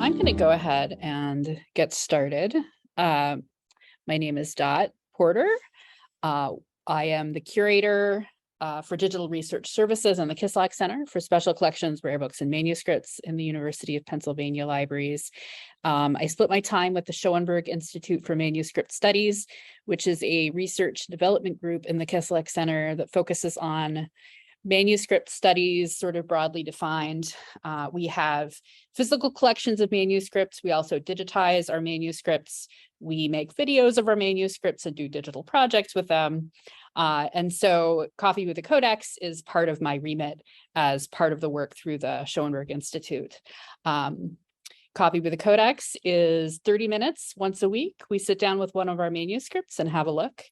I'm going to go ahead and get started. My name is Dot Porter. I am the curator for digital research services on the Kislak Center for Special Collections, Rare Books, and Manuscripts in the University of Pennsylvania Libraries. I split my time with the Schoenberg Institute for Manuscript Studies, which is a research development group in the Kislak Center that focuses on manuscript studies, sort of broadly defined. We have physical collections of manuscripts. We also digitize our manuscripts. We make videos of our manuscripts and do digital projects with them. And so Coffee with a Codex is part of my remit as part of the work through the Schoenberg Institute. Coffee with a Codex is 30 minutes once a week. We sit down with one of our manuscripts and have a look.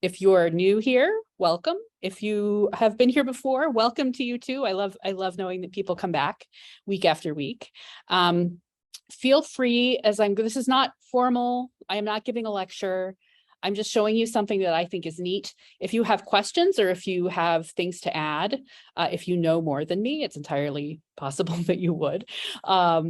If you're new here, welcome. If you have been here before, welcome to you too. I love knowing that people come back week after week. Feel free, this is not formal. I am not giving a lecture. I'm just showing you something that I think is neat. If you have questions or if you have things to add, if you know more than me, it's entirely possible that you would.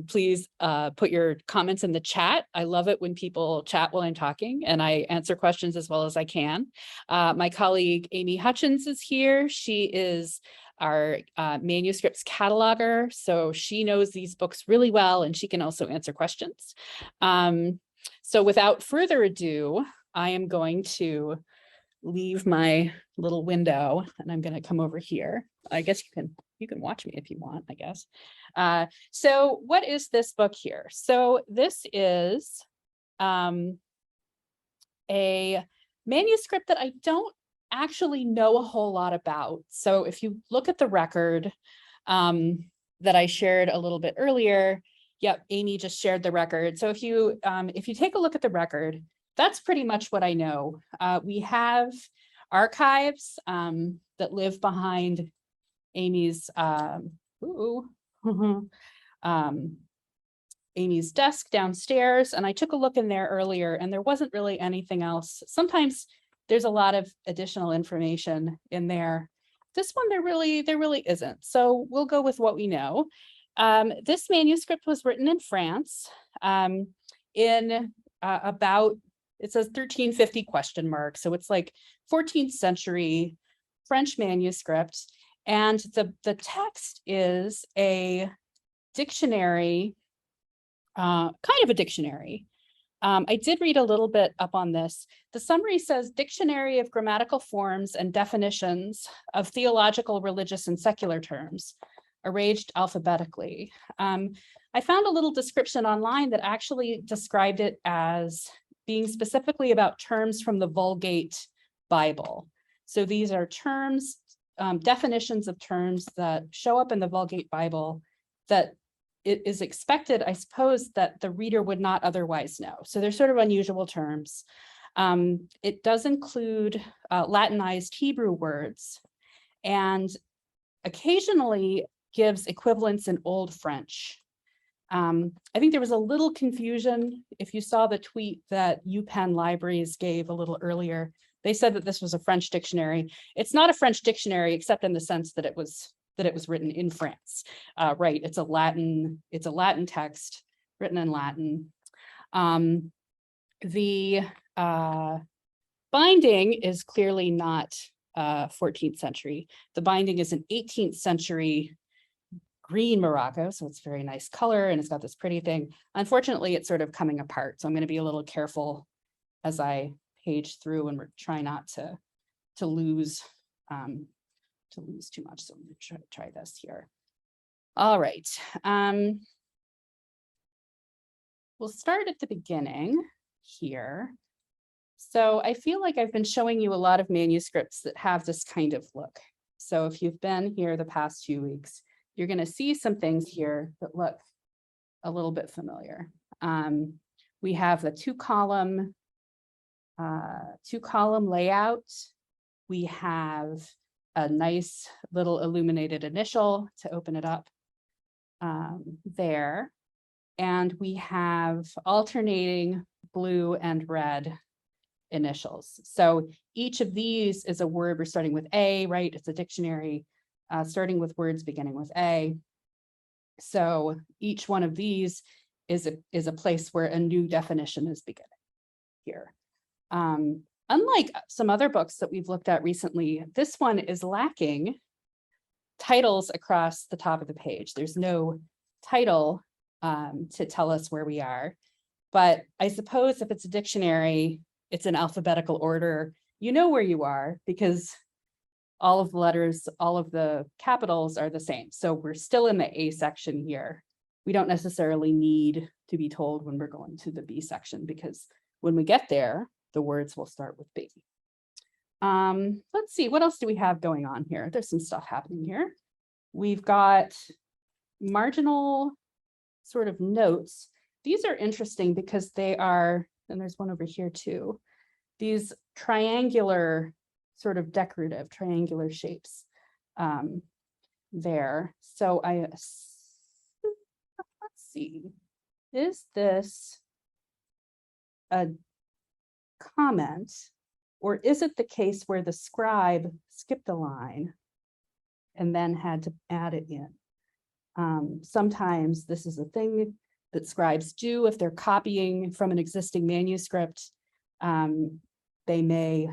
Please put your comments in the chat. I love it when people chat while I'm talking, and I answer questions as well as I can. My colleague, Amy Hutchins, is here. She is our manuscripts cataloger, so she knows these books really well, and she can also answer questions. So without further ado, I am going to leave my little window and I'm going to come over here. I guess you can watch me if you want, I guess. So what is this book here? So this is a manuscript that I don't actually know a whole lot about. So if you look at the record that I shared a little bit earlier, yep, Amy just shared the record. So if you take a look at the record, that's pretty much what I know. We have archives that live behind Amy's Amy's desk downstairs, and I took a look in there earlier, and there wasn't really anything else. Sometimes there's a lot of additional information in there. This one there really isn't. So we'll go with what we know. This manuscript was written in France in about, it says 1350 ? So it's like 14th century French manuscript. And the text is a dictionary, kind of a dictionary. I did read a little bit up on this. The summary says dictionary of grammatical forms and definitions of theological, religious, and secular terms, arranged alphabetically. I found a little description online that actually described it as being specifically about terms from the Vulgate Bible. So these are terms, definitions of terms that show up in the Vulgate Bible that it is expected, I suppose, that the reader would not otherwise know. So they're sort of unusual terms. It does include Latinized Hebrew words and occasionally gives equivalents in Old French. I think there was a little confusion. If you saw the tweet that UPenn Libraries gave a little earlier, they said that this was a French dictionary. It's not a French dictionary, except in the sense that it was written in France. Right, it's a Latin text written in Latin. The binding is clearly not 14th century. The binding is an 18th century green Morocco, so it's very nice color and it's got this pretty thing. Unfortunately, it's sort of coming apart, so I'm going to be a little careful as I page through and try not to lose too much. So I'm going to try this here. All right, we'll start at the beginning here. So I feel like I've been showing you a lot of manuscripts that have this kind of look. So if you've been here the past few weeks, you're going to see some things here that look a little bit familiar. We have the two-column layout. We have a nice little illuminated initial to open it up there. And we have alternating blue and red initials. So each of these is a word. We're starting with A, right? It's a dictionary starting with words beginning with A. So each one of these is a place where a new definition is beginning here. Unlike some other books that we've looked at recently, this one is lacking titles across the top of the page. There's no title to tell us where we are. But I suppose if it's a dictionary, it's in alphabetical order, you know where you are because all of the letters, all of the capitals are the same. So we're still in the A section here. We don't necessarily need to be told when we're going to the B section because when we get there, the words will start with B. Let's see, what else do we have going on here? There's some stuff happening here. We've got marginal sort of notes. These are interesting because they are, and there's one over here too, these triangular sort of decorative triangular shapes there. So let's see, is this a comment, or is it the case where the scribe skipped a line and then had to add it in? Sometimes this is a thing that scribes do if they're copying from an existing manuscript. They may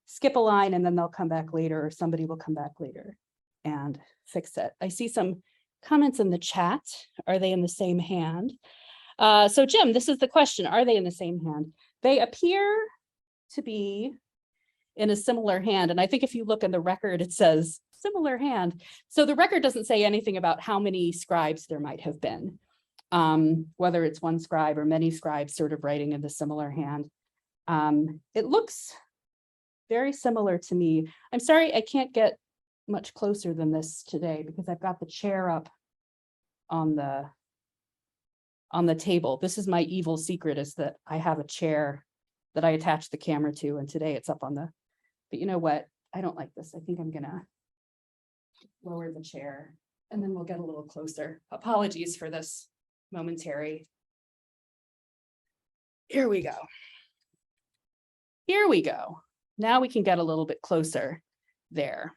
skip a line and then they'll come back later, or somebody will come back later and fix it. I see some comments in the chat. Are they in the same hand? So Jim, this is the question. Are they in the same hand? They appear to be in a similar hand. And I think if you look in the record, it says similar hand. So the record doesn't say anything about how many scribes there might have been, whether it's one scribe or many scribes sort of writing in the similar hand. It looks very similar to me. I'm sorry, I can't get much closer than this today because I've got the chair up on the table. This is my evil secret, is that I have a chair that I attach the camera to, and today it's up on the, but you know what? I don't like this. I think I'm gonna lower the chair and then we'll get a little closer. Apologies for this momentary. Here we go. Here we go. Now we can get a little bit closer there.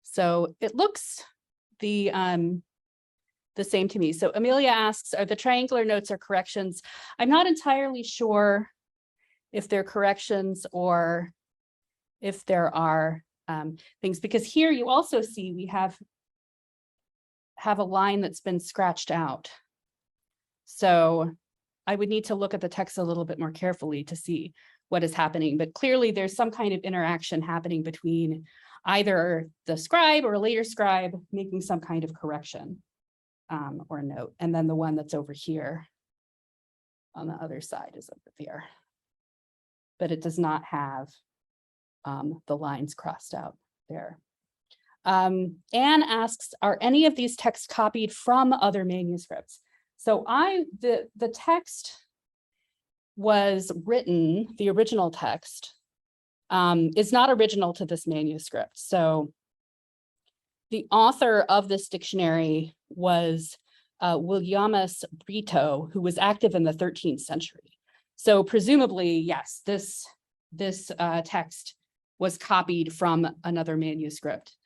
So it looks the same to me. So Amelia asks, are the triangular notes or corrections? I'm not entirely sure if they're corrections or if there are things, because here you also see we have a line that's been scratched out. So I would need to look at the text a little bit more carefully to see what is happening, but clearly there's some kind of interaction happening between either the scribe or a later scribe making some kind of correction or note, and then the one that's over here on the other side is over there, but it does not have the lines crossed out there. Anne asks, are any of these texts copied from other manuscripts? So the text was written, the original text is not original to this manuscript. So the author of this dictionary was Williamus Brito, who was active in the 13th century. So presumably, yes, this text was copied from another manuscript,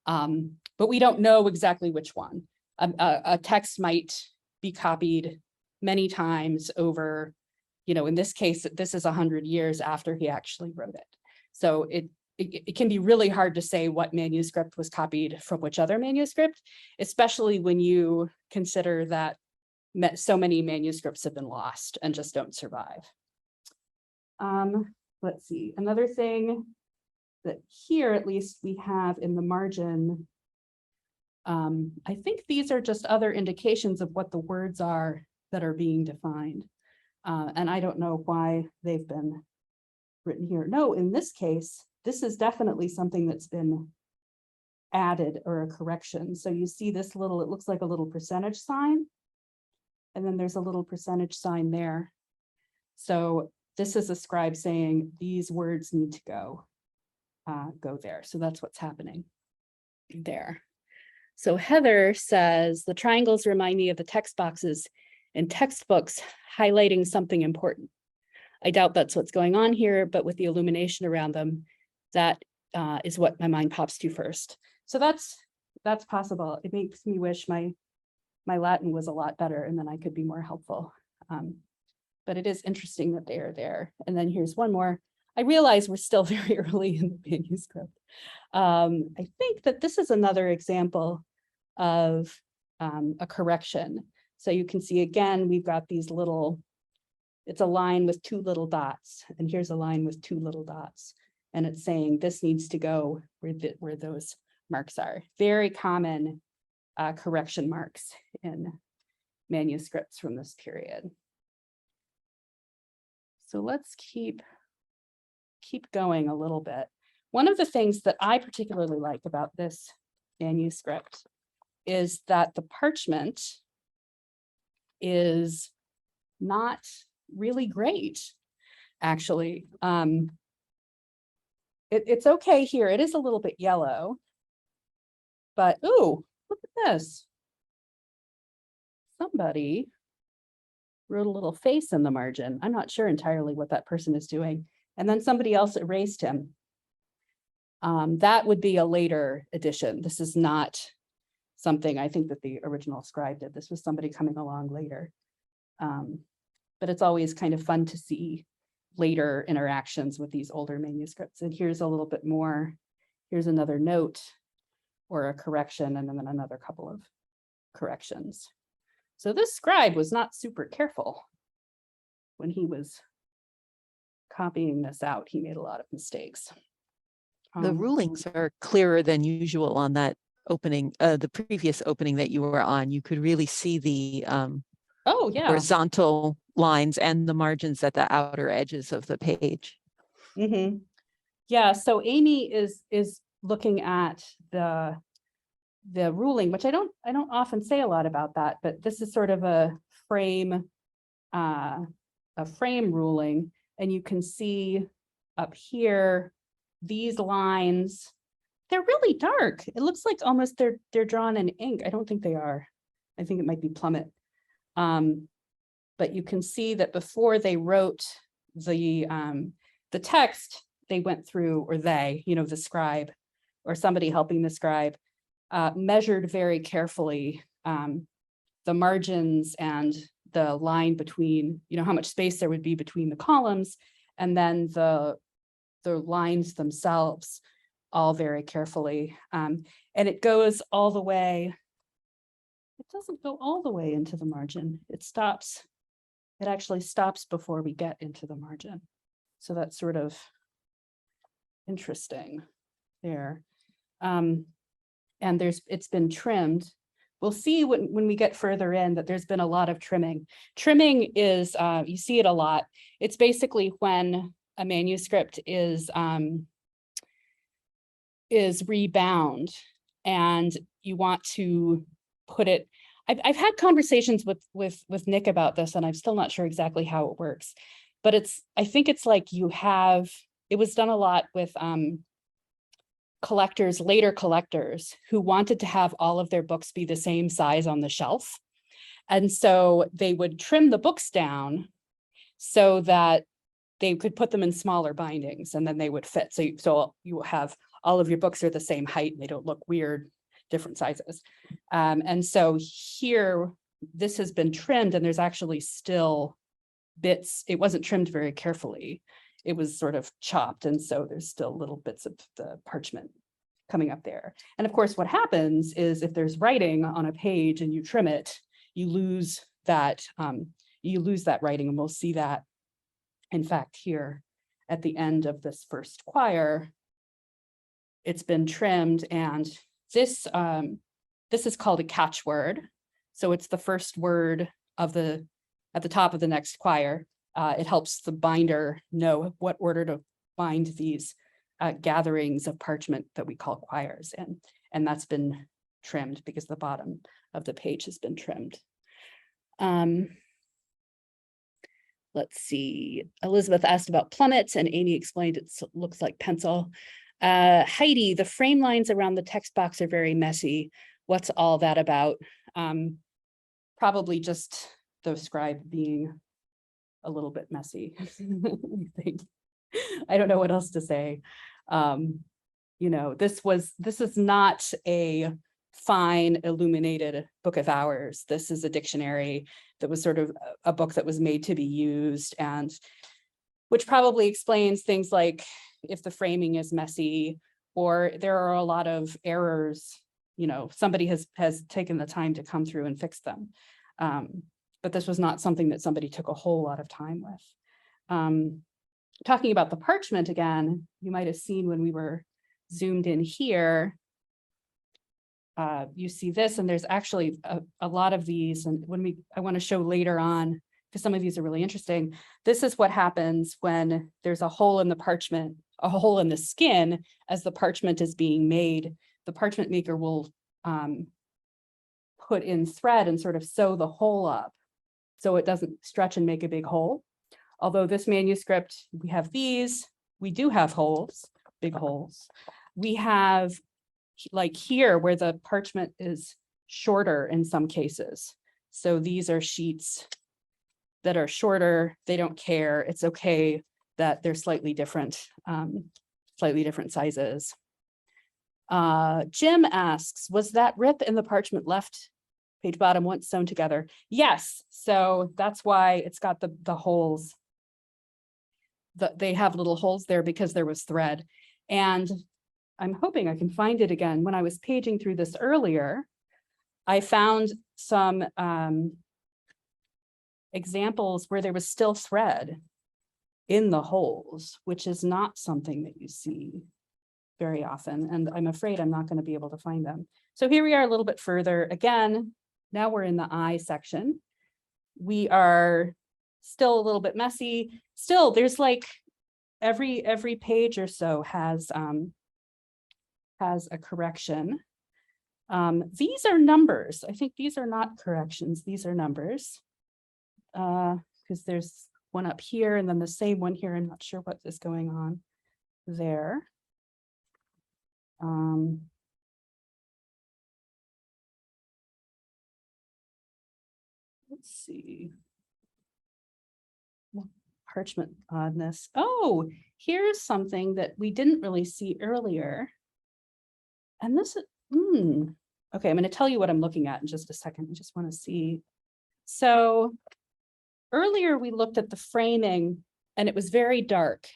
but we don't know exactly which one. A text might be copied many times over, in this case, this is 100 years after he actually wrote it. So it can be really hard to say what manuscript was copied from which other manuscript, especially when you consider that so many manuscripts have been lost and just don't survive. Let's see, another thing that here, at least we have in the margin, I think these are just other indications of what the words are that are being defined. And I don't know why they've been written here. No, in this case, this is definitely something that's been added or a correction. So you see this little, it looks like a little percentage sign. And then there's a little percentage sign there. So this is a scribe saying these words need to go there. So that's what's happening there. So Heather says, the triangles remind me of the text boxes in textbooks highlighting something important. I doubt that's what's going on here, but with the illumination around them, that is what my mind pops to first. So that's that's possible. It makes me wish my Latin was a lot better and then I could be more helpful. But it is interesting that they are there. And then here's one more. I realize we're still very early in the manuscript. I think that this is another example of a correction. So you can see again, we've got these little, it's a line with two little dots, and here's a line with two little dots. And it's saying this needs to go where those marks are. Very common correction marks in manuscripts from this period. So let's keep going a little bit. One of the things that I particularly like about this manuscript is that the parchment is not really great, actually. It's okay here. It is a little bit yellow, but ooh, look at this. Somebody wrote a little face in the margin. I'm not sure entirely what that person is doing. And then somebody else erased him. That would be a later edition. This is not something I think that the original scribe did. This was somebody coming along later. But it's always kind of fun to see later interactions with these older manuscripts. And here's a little bit more. Here's another note or a correction, and then another couple of corrections. So this scribe was not super careful when he was copying this out. He made a lot of mistakes. The rulings are clearer than usual on that opening, the previous opening that you were on. You could really see the oh yeah, horizontal lines and the margins at the outer edges of the page. Mm-hmm. Yeah, so Amy is looking at the ruling, which I don't often say a lot about that, but this is sort of a frame ruling, and you can see up here these lines. They're really dark. It looks like almost they're drawn in ink. I don't think they are. I think it might be plummet. But you can see that before they wrote the text, they went through, or they, the scribe or somebody helping the scribe, measured very carefully the margins and the line between, how much space there would be between the columns, and then the lines themselves, all very carefully. And it goes all the way. It doesn't go all the way into the margin. It stops. It actually stops before we get into the margin. So that's sort of interesting there. And it's been trimmed. We'll see when we get further in that there's been a lot of trimming. Trimming is, you see it a lot. It's basically when a manuscript is rebound and you want to put it. I've had conversations with Nick about this, and I'm still not sure exactly how it works, but I think it's like it was done a lot with later collectors who wanted to have all of their books be the same size on the shelf. And so they would trim the books down so that they could put them in smaller bindings, and then they would fit. So you have all of your books are the same height and they don't look weird, different sizes. And so here, this has been trimmed, and there's actually still bits. It wasn't trimmed very carefully. It was sort of chopped. And so there's still little bits of the parchment coming up there. And of course, what happens is if there's writing on a page and you trim it, you lose that writing. And we'll see that, in fact, here at the end of this first quire, it's been trimmed, and this is called a catchword. So it's the first word at the top of the next quire. It helps the binder know what order to bind these gatherings of parchment that we call quires in. And that's been trimmed because the bottom of the page has been trimmed. Let's see. Elizabeth asked about plummets, and Amy explained it looks like pencil. Heidi, the frame lines around the text box are very messy. What's all that about? Probably just the scribe being a little bit messy. I think. I don't know what else to say. This is not a fine illuminated book of hours. This is a dictionary that was sort of a book that was made to be used, and which probably explains things like if the framing is messy or there are a lot of errors, you know, somebody has taken the time to come through and fix them. But this was not something that somebody took a whole lot of time with. Talking about the parchment again, you might have seen when we were zoomed in here, you see this, and there's actually a lot of these, and I want to show later on, because some of these are really interesting. This is what happens when there's a hole in the parchment, a hole in the skin as the parchment is being made. The parchment maker will put in thread and sort of sew the hole up so it doesn't stretch and make a big hole. Although this manuscript, we have these, we do have holes, big holes. We have like here where the parchment is shorter in some cases. So these are sheets that are shorter. They don't care. It's okay that they're slightly different sizes. Jim asks, was that rip in the parchment left page bottom once sewn together? Yes. So that's why it's got the holes. They have little holes there because there was thread. And I'm hoping I can find it again. When I was paging through this earlier, I found some examples where there was still thread in the holes, which is not something that you see very often. And I'm afraid I'm not going to be able to find them. So here we are a little bit further. Again, now we're in the I section. We are still a little bit messy. Still, there's like every page or so has a correction. These are numbers. I think these are not corrections. These are numbers. Because there's one up here and then the same one here. I'm not sure what is going on there. Let's see. Parchment oddness. Oh, here's something that we didn't really see earlier. And this is, okay, I'm going to tell you what I'm looking at in just a second. I just want to see. So earlier we looked at the framing and it was very dark.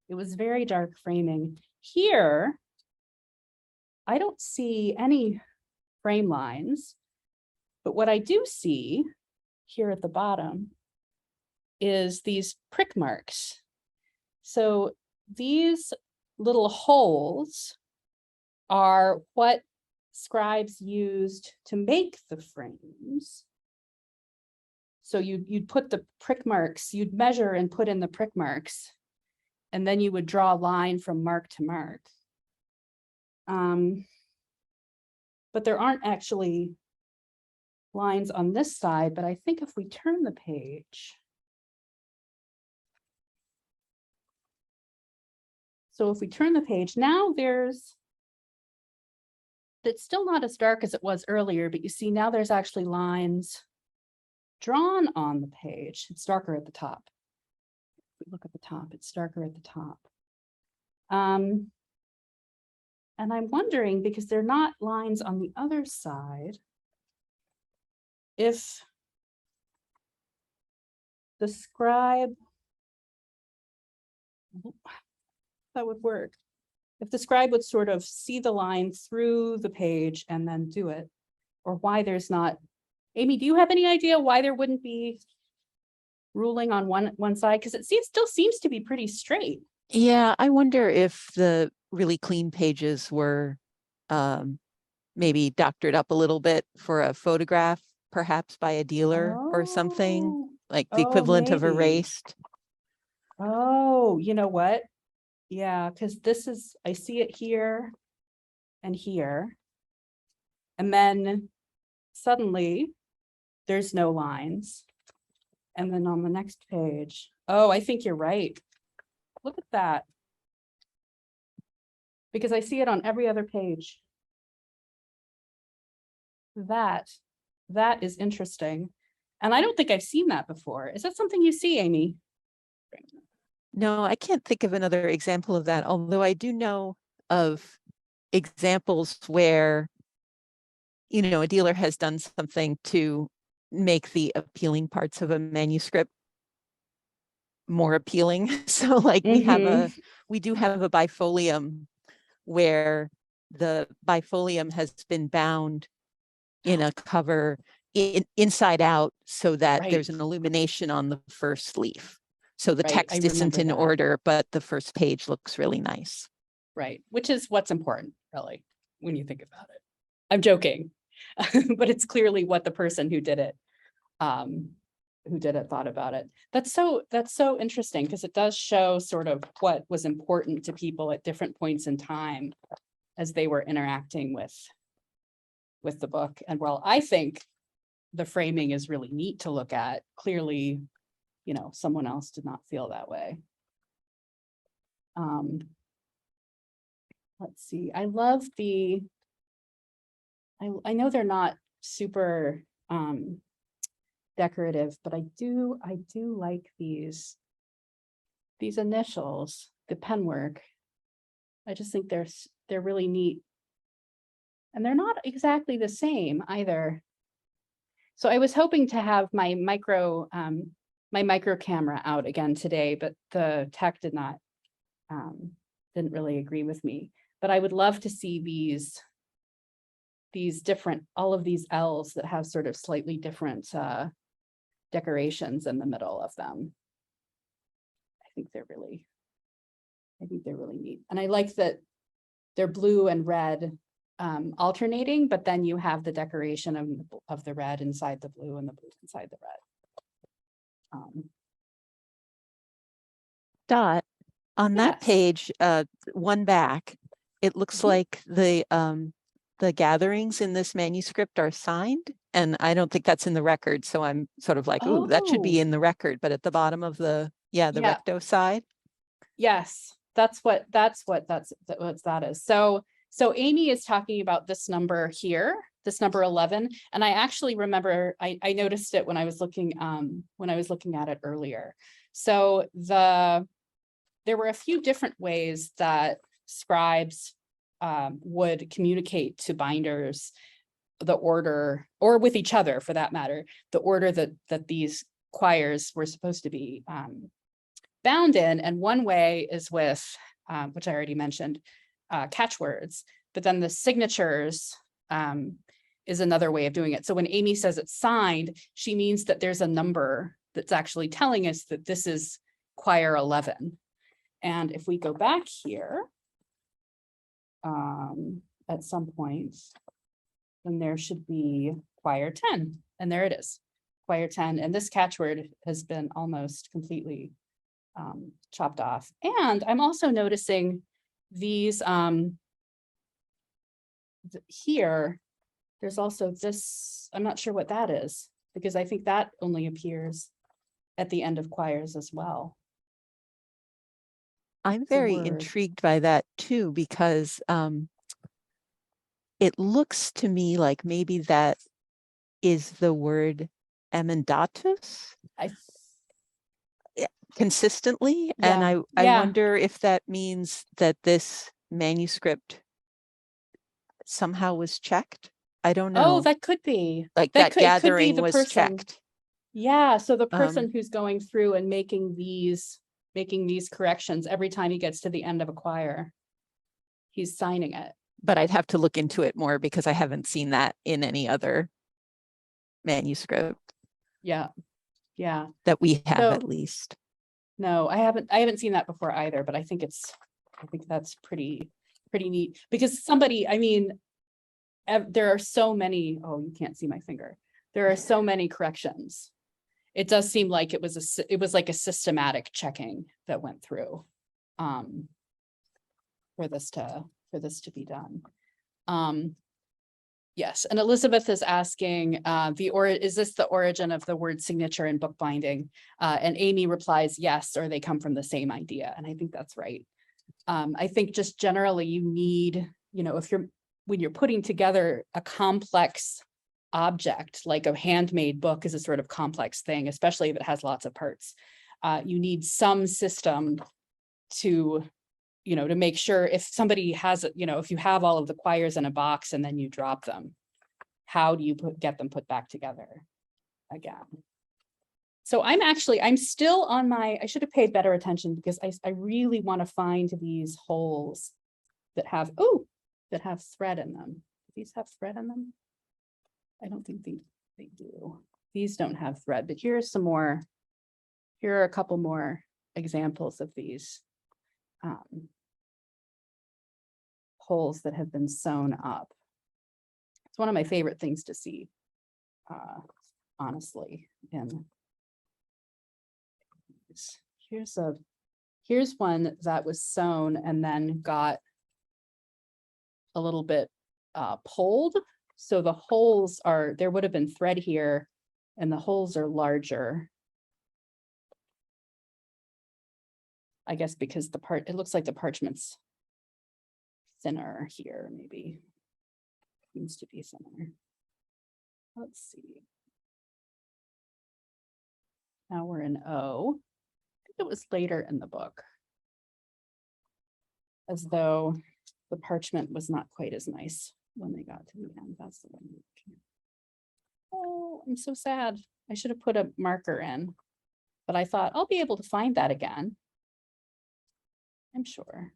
It was very dark framing. Here, I don't see any frame lines, but what I do see here at the bottom is these prick marks. So these little holes are what scribes used to make the frames. So you'd put the prick marks, you'd measure and put in the prick marks, and then you would draw a line from mark to mark. But there aren't actually lines on this side, but I think if we turn the page, so if we turn the page, now it's still not as dark as it was earlier, but you see now there's actually lines drawn on the page. It's darker at the top. If we look at the top, it's darker at the top. And I'm wondering, because they're not lines on the other side, if the scribe, that would work. If the scribe would sort of see the line through the page and then do it, or why there's not. Amy, do you have any idea why there wouldn't be ruling on one side? Because it still seems to be pretty straight. Yeah, I wonder if the really clean pages were maybe doctored up a little bit for a photograph, perhaps by a dealer or something, like the equivalent of erased. Oh, you know what? Yeah, because this is, I see it here and here. And then suddenly there's no lines. And then on the next page, oh, I think you're right. Look at that. Because I see it on every other page. That is interesting. And I don't think I've seen that before. Is that something you see, Amy? No, I can't think of another example of that, although I do know of examples where you know, a dealer has done something to make the appealing parts of a manuscript more appealing. So like we do have a bifolium where the bifolium has been bound in a cover inside out so that Right, there's an illumination on the first leaf. So the right. I text isn't remember in that. order, but the first page looks really nice. Right, which is what's important, really, when you think about it. I'm joking, but it's clearly what the person who did it thought about it. That's so interesting, because it does show sort of what was important to people at different points in time as they were interacting with the book. And while I think the framing is really neat to look at, clearly, you know, someone else did not feel that way. Let's see, I love I know they're not super decorative, but I do like these initials, the pen work. I just think they're really neat. And they're not exactly the same either. So I was hoping to have my micro camera out again today, but the tech didn't really agree with me. But I would love to see these different, all of these L's that have sort of slightly different decorations in the middle of them. I think they're really neat. And I like that they're blue and red alternating, but then you have the decoration of the red inside the blue and the blue inside the red. Dot, on that Yes. page, one back, it looks like the gatherings in this manuscript are signed, and I don't think that's in the record. So I'm sort of like, ooh, that should be in the record, but at the bottom of the recto side. Yes, that's what that is. So Amy is talking about this number here, this number 11. And I actually remember I noticed it when I was looking at it earlier. So there were a few different ways that scribes would communicate to binders the order, or with each other for that matter, the order that these quires were supposed to be bound in. And one way is with, which I already mentioned, catchwords, but then the signatures is another way of doing it. So when Amy says it's signed, she means that there's a number that's actually telling us that this is quire 11. And if we go back here, at some point, then there should be quire 10, and there it is, quire 10. And this catchword has been almost completely chopped off. And I'm also noticing these here, there's also this, I'm not sure what that is, because I think that only appears at the end of quires as well. I'm very intrigued by that too, because it looks to me like maybe that is the word emendatus consistently. And I wonder if that means that this manuscript somehow was checked. I don't know. Oh, that could be. Like that gathering was checked. Yeah, so the person who's going through and making these corrections every time he gets to the end of a quire, he's signing it. But I'd have to look into it more because I haven't seen that in any other manuscript. Yeah. That we have, at least. No, I haven't seen that before either, but I think that's pretty neat, because somebody, I mean, there are so many, oh, you can't see my finger. There are so many corrections. It does seem like it was like a systematic checking that went through for this to be done. Yes, and Elizabeth is asking, is this the origin of the word signature in bookbinding? And Amy replies, yes, or they come from the same idea. And I think that's right. I think just generally you need, you know, when you're putting together a complex object, like a handmade book is a sort of complex thing, especially if it has lots of parts. You need some system to, you know, to make sure if somebody has, you know, if you have all of the quires in a box and then you drop them, how do you get them put back together again? So I'm still on I should have paid better attention because I really want to find these holes that have thread in them. Do these have thread in them? I don't think they do. These don't have thread, but here are a couple more examples of these holes that have been sewn up. It's one of my favorite things to see, honestly. And here's one that was sewn and then got a little bit pulled. So the holes there would have been thread here and the holes are larger. I guess because it looks like the parchment's thinner here, maybe. Seems to be thinner. Let's see. Now we're in O. I think it was later in the book. As though the parchment was not quite as nice when they got to the end. That's the one. Oh, I'm so sad. I should have put a marker in, but I thought I'll be able to find that again. I'm sure.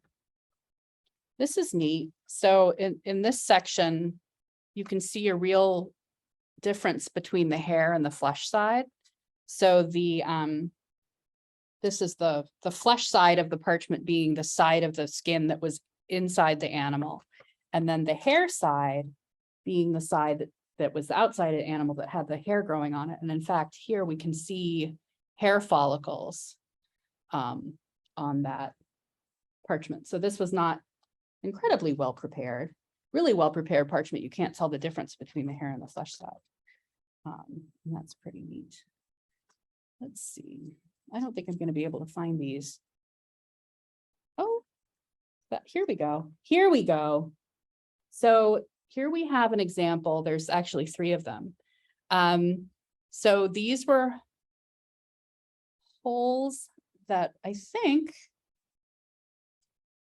This is neat. So in this section, you can see a real difference between the hair and the flesh side. So this is the flesh side of the parchment being the side of the skin that was inside the animal. And then the hair side being the side that was outside of the animal that had the hair growing on it. And in fact, here we can see hair follicles on that parchment. So this was not incredibly well prepared, really well prepared parchment. You can't tell the difference between the hair and the flesh side. And that's pretty neat. Let's see. I don't think I'm going to be able to find these. Oh, here we go. Here we go. So here we have an example. There's actually 3 of them. So these were holes that I think,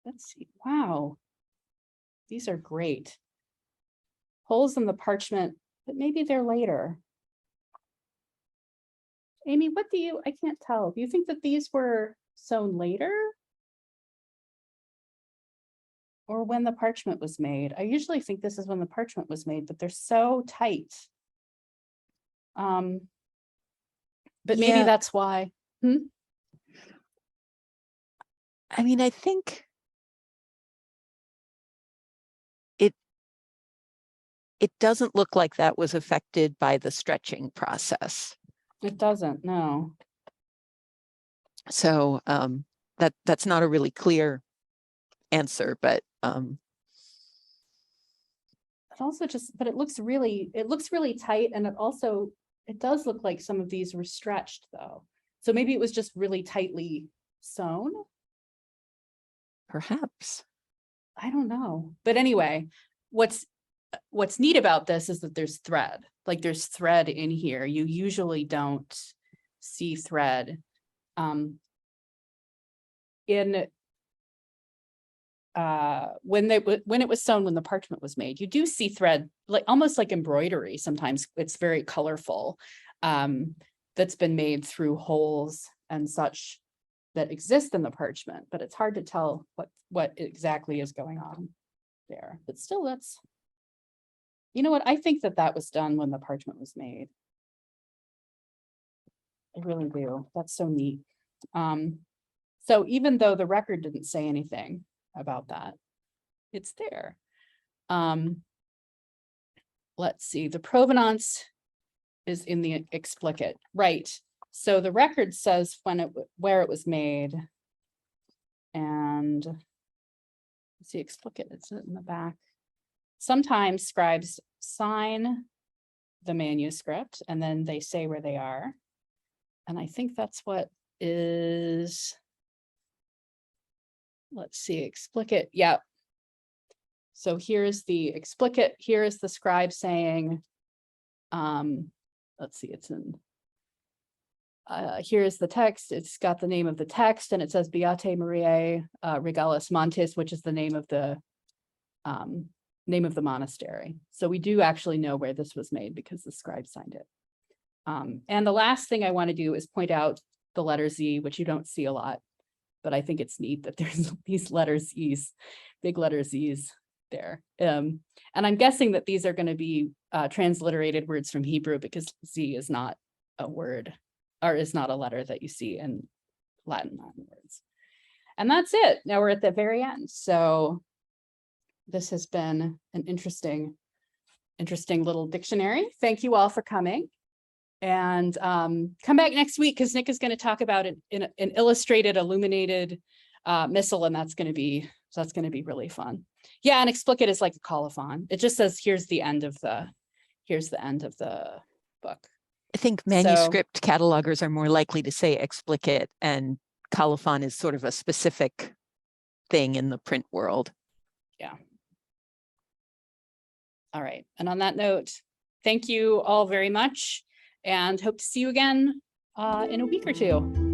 let's see, wow, these are great. Holes in the parchment, but maybe they're later. Amy, I can't tell. Do you think that these were sewn later? Or when the parchment was made? I usually think this is when the parchment was made, but they're so tight. But maybe that's why. I mean, I think it doesn't look like that was affected by the stretching process. It doesn't, no. So that's not a really clear answer, but it also but it looks really tight, and it does look like some of these were stretched though. So maybe it was just really tightly sewn. Perhaps. I don't know. But anyway, what's neat about this is that there's thread. Like there's thread in here. You usually don't see thread. When it was sewn, when the parchment was made, you do see thread, like almost like embroidery. Sometimes it's very colorful. That's been made through holes and such that exist in the parchment, but it's hard to tell what exactly is going on there. But still, that's, you know what, I think that was done when the parchment was made. I really do. That's so neat. So even though the record didn't say anything about that, it's there. Let's see, the provenance is in the explicit, right? So the record says where it was made, and let's see, explicit, it's in the back. Sometimes scribes sign the manuscript and then they say where they are. And I think that's what is, let's see, explicit, yeah. So here's the explicit, here is the scribe saying, let's see, it's in, here's the text, it's got the name of the text, and it says Beate Mariae Regalis Montis, which is the name of the name of the monastery. So we do actually know where this was made because the scribe signed it. And the last thing I want to do is point out the letter Z, which you don't see a lot, but I think it's neat that there's these letters Z's, big letter Z's there. And I'm guessing that these are going to be transliterated words from Hebrew because Z is not a word or is not a letter that you see in Latin words. And that's it. Now we're at the very end. So this has been an interesting little dictionary. Thank you all for coming. And come back next week because Nick is going to talk about an illustrated, illuminated missal, and that's going to be really fun. Yeah, and explicit is like a colophon. It just says here's the end of the book. I think manuscript catalogers are more likely to say explicit, and colophon is sort of a specific thing in the print world. Yeah. All right. And on that note, thank you all very much and hope to see you again in a week or two.